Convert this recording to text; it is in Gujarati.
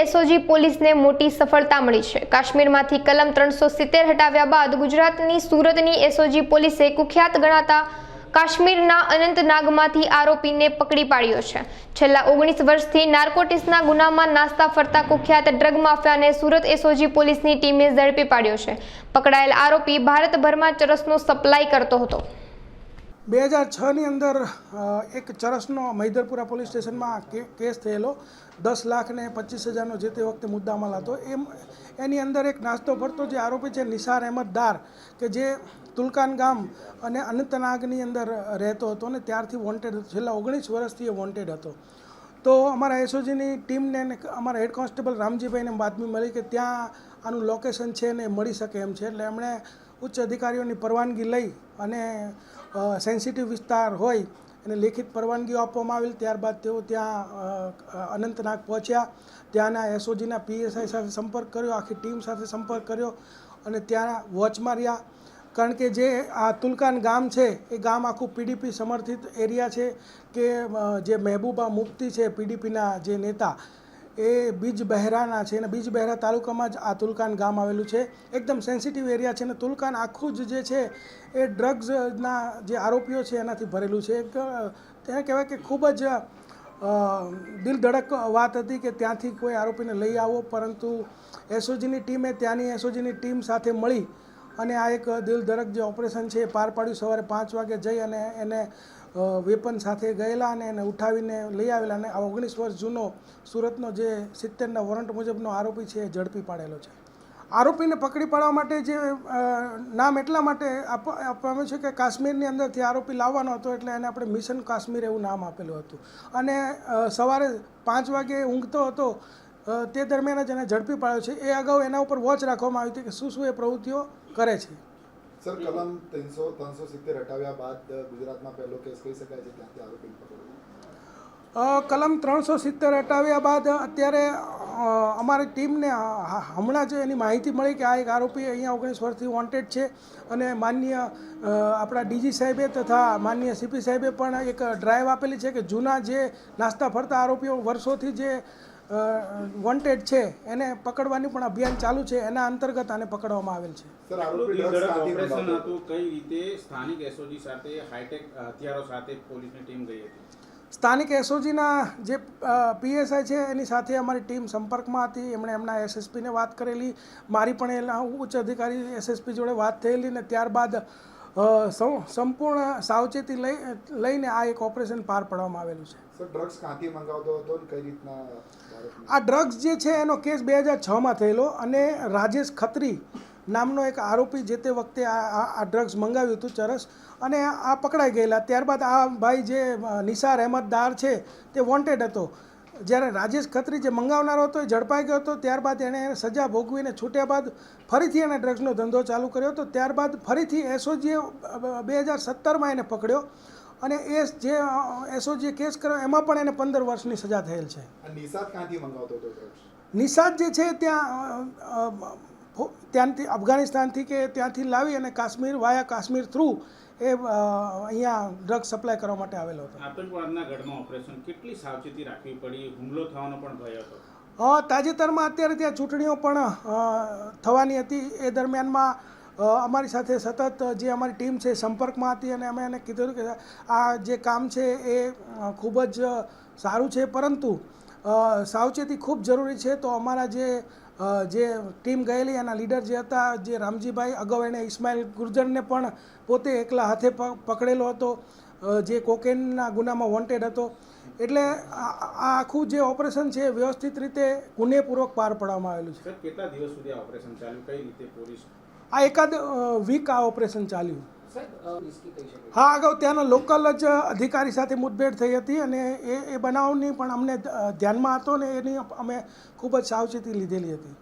એસઓજી પોલીસને મોટી સફળતા મળી છે। કાશ્મીરમાંથી કલમ 370 હટાવ્યા બાદ ગુજરાતની સુરતની એસઓજી પોલીસે કુખ્યાત ગણાતા કાશ્મીરના અનંતનાગમાંથી આરોપીને પકડી પાડ્યો છે। છેલ્લા 19 વર્ષથી નાર્કોટિક્સના ગુનામાં નાસ્તા ફરતા કુખ્યાત ડ્રગ માફિયાને સુરત એસઓજી પોલીસની ટીમે ઝડપી પાડ્યો છે। પકડાયેલ આરોપી ભારતભરમાં ચરસનો સપ્લાય કરતો હતો। 2006ની અંદર એક ચરસનો મૈદરપુરા પોલીસ સ્ટેશનમાં કેસ થયેલો 10 લાખ ને 25,000નો જે તે વખતે મુદ્દામાલ હતો। એની અંદર એક નાસ્તો ફરતો જે આરોપી છે નિસાર અહેમદ ડાર કે જે તુલકાન ગામ અને અનંતનાગની અંદર રહેતો હતો અને ત્યારથી વોન્ટેડ હતો। છેલ્લા 19 વર્ષથી એ વોન્ટેડ હતો। તો અમારા એસઓજીની ટીમને અમારા હેડ કોન્સ્ટેબલ રામજીભાઈને બાતમી મળી કે ત્યાં આનું લોકેશન છે ને મળી શકે એમ છે, એટલે એમણે ઉચ્ચ અધિકારીઓની પરવાનગી લઈ અને સેન્સિટિવ વિસ્તાર હોય અને લેખિત પરવાનગીઓ આપવામાં આવેલ। ત્યારબાદ તેઓ ત્યાં અનંતનાગ પહોંચ્યા, ત્યાંના એસઓજીના પીએસઆઈ સાથે સંપર્ક કર્યો, આખી ટીમ સાથે સંપર્ક કર્યો અને ત્યાં વોચ માર્યા। કારણ કે જે આ તુલકાન ગામ છે એ ગામ આખું પીડીપી સમર્થિત એરિયા છે કે જે મહેબૂબા મુફ્તી છે પીડીપીના જે નેતા એ બીજબહેરાના છે અને બીજબહેરા તાલુકામાં જ આ તુલકાન ગામ આવેલું છે। એકદમ સેન્સિટિવ એરિયા છે અને તુલકાન આખું જ જે છે એ ડ્રગ્સના જે આરોપીઓ છે એનાથી ભરેલું છે। એક તેને કહેવાય કે ખૂબ જ દિલધડક વાત હતી કે ત્યાંથી કોઈ આરોપીને લઈ આવો, પરંતુ એસઓજીની ટીમે ત્યાંની એસઓજીની ટીમ સાથે મળી અને આ એક દિલધડક જે ઓપરેશન છે એ પાર પાડ્યું। સવારે 5 વાગે જઈ અને એને વેપન સાથે ગયેલા અને એને ઉઠાવીને લઈ આવેલા અને આ 19 વર્ષ જૂનો સુરતનો જે 70ના વોરંટ મુજબનો આરોપી છે એ ઝડપી પાડેલો છે। આરોપીને પકડી પાડવા માટે જે નામ એટલા માટે આપવામાં છે કે કાશ્મીરની અંદરથી આરોપી લાવવાનો હતો એટલે એને આપણે મિશન કાશ્મીર એવું નામ આપેલું હતું અને સવારે 5 વાગે ઊંઘતો હતો તે દરમિયાન જ એને ઝડપી પાડ્યો છે। એ અગાઉ એના ઉપર વોચ રાખવામાં આવી હતી કે શું એ પ્રવૃત્તિઓ કરે છે। સર, કલમ 370 હટાવ્યા બાદ ગુજરાતમાં પહેલો કેસ કહી શકાય છે ત્યાંથી આરોપી પકડ્યો। કલમ 370 હટાવ્યા બાદ અત્યારે અમારી ટીમને હમણાં જ એની માહિતી મળી કે આ એક આરોપી અહીંયા 19 વર્ષથી વોન્ટેડ છે અને માનનીય આપણા ડીજી સાહેબે તથા માનનીય સીપી સાહેબે પણ એક ડ્રાઈવ આપેલી છે કે જૂના જે નાસ્તા ફરતા આરોપીઓ વર્ષોથી જે વોન્ટેડ છે એને પકડવાની પણ અભિયાન ચાલુ છે। એના અંતર્ગત આને પકડવામાં આવેલ છે। સર, આરોપી ઓપરેશન હતું, કઈ રીતે સ્થાનિક એસઓજી સાથે હાઈટેક હથિયારો સાથે પોલીસની ટીમ ગઈ હતી? સ્થાનિક એસઓજીના જે પીએસઆઈ છે એની સાથે અમારી ટીમ સંપર્કમાં હતી। એમણે એમના એસએસપીને વાત કરેલી, મારી પણ એના ઉચ્ચ અધિકારી એસએસપી જોડે વાત થયેલી ને ત્યારબાદ સંપૂર્ણ સાવચેતી લઈને આ એક ઓપરેશન પાર પાડવામાં આવેલું છે। સર, ડ્રગ્સ ક્યાંથી મંગાવતો હતો અને કઈ રીતના? આ ડ્રગ્સ જે છે એનો કેસ 2006માં થયેલો અને રાજેશ ખત્રી નામનો એક આરોપી જે તે વખતે આ ડ્રગ્સ મંગાવ્યું હતું ચરસ અને આ પકડાઈ ગયેલા। ત્યારબાદ આ ભાઈ જે નિસાર અહેમદ ડાર છે તે વોન્ટેડ હતો। જ્યારે રાજેશ ખત્રી જે મંગાવનારો હતો એ ઝડપાઈ ગયો હતો, ત્યારબાદ એણે સજા ભોગવીને છૂટ્યા બાદ ફરીથી એણે ડ્રગ્સનો ધંધો ચાલુ કર્યો હતો। ત્યારબાદ ફરીથી એસઓજીએ 2017માં એને પકડ્યો અને એ જે એસઓજીએ કેસ કર્યો એમાં પણ એને 15 વર્ષની સજા થયેલ છે। નિસાદ ક્યાંથી મંગાવતો હતો ડ્રગ્સ? નિસાદ જે છે ત્યાંથી અફઘાનિસ્તાનથી કે ત્યાંથી લાવી અને કાશ્મીર વાયા કાશ્મીર થ્રુ એ અહીંયા ડ્રગ્સ સપ્લાય કરવા માટે આવેલો હતો। આતંકવાદના ગઢમાં ઓપરેશન, કેટલી સાવચેતી રાખવી પડી? હુમલો થવાનો પણ ભય હતો? તાજેતરમાં અત્યારે ત્યાં ચૂંટણીઓ પણ થવાની હતી। એ દરમિયાનમાં અમારી સાથે સતત જે અમારી ટીમ છે સંપર્કમાં હતી અને અમે એને કીધું કે આ જે કામ છે એ ખૂબ જ સારું છે, પરંતુ સાવચેતી ખૂબ જરૂરી છે। તો અમારા જે ટીમ ગયેલી એના લીડર જે હતા જે રામજીભાઈ, અગાઉ એણે ઇસ્માઇલ ગુર્જરને પણ પોતે એકલા હાથે પકડેલો હતો જે કોકેનના ગુનામાં વોન્ટેડ હતો। એટલે આ આખું જે ઓપરેશન છે વ્યવસ્થિત રીતે ગુનેપૂર્વક પાર પાડવામાં આવેલું છે। સર, કેટલા દિવસ સુધી આ ઓપરેશન ચાલ્યું? કઈ રીતે પોલીસ? આ એકાદ વીક આ ઓપરેશન ચાલ્યું। હા, અગાઉ ત્યાંના લોકલ જ અધિકારી સાથે મુઠભેડ થઈ હતી અને એ બનાવની પણ અમને ધ્યાનમાં હતો ને એની અમે ખૂબ જ સાવચેતી લીધેલી હતી।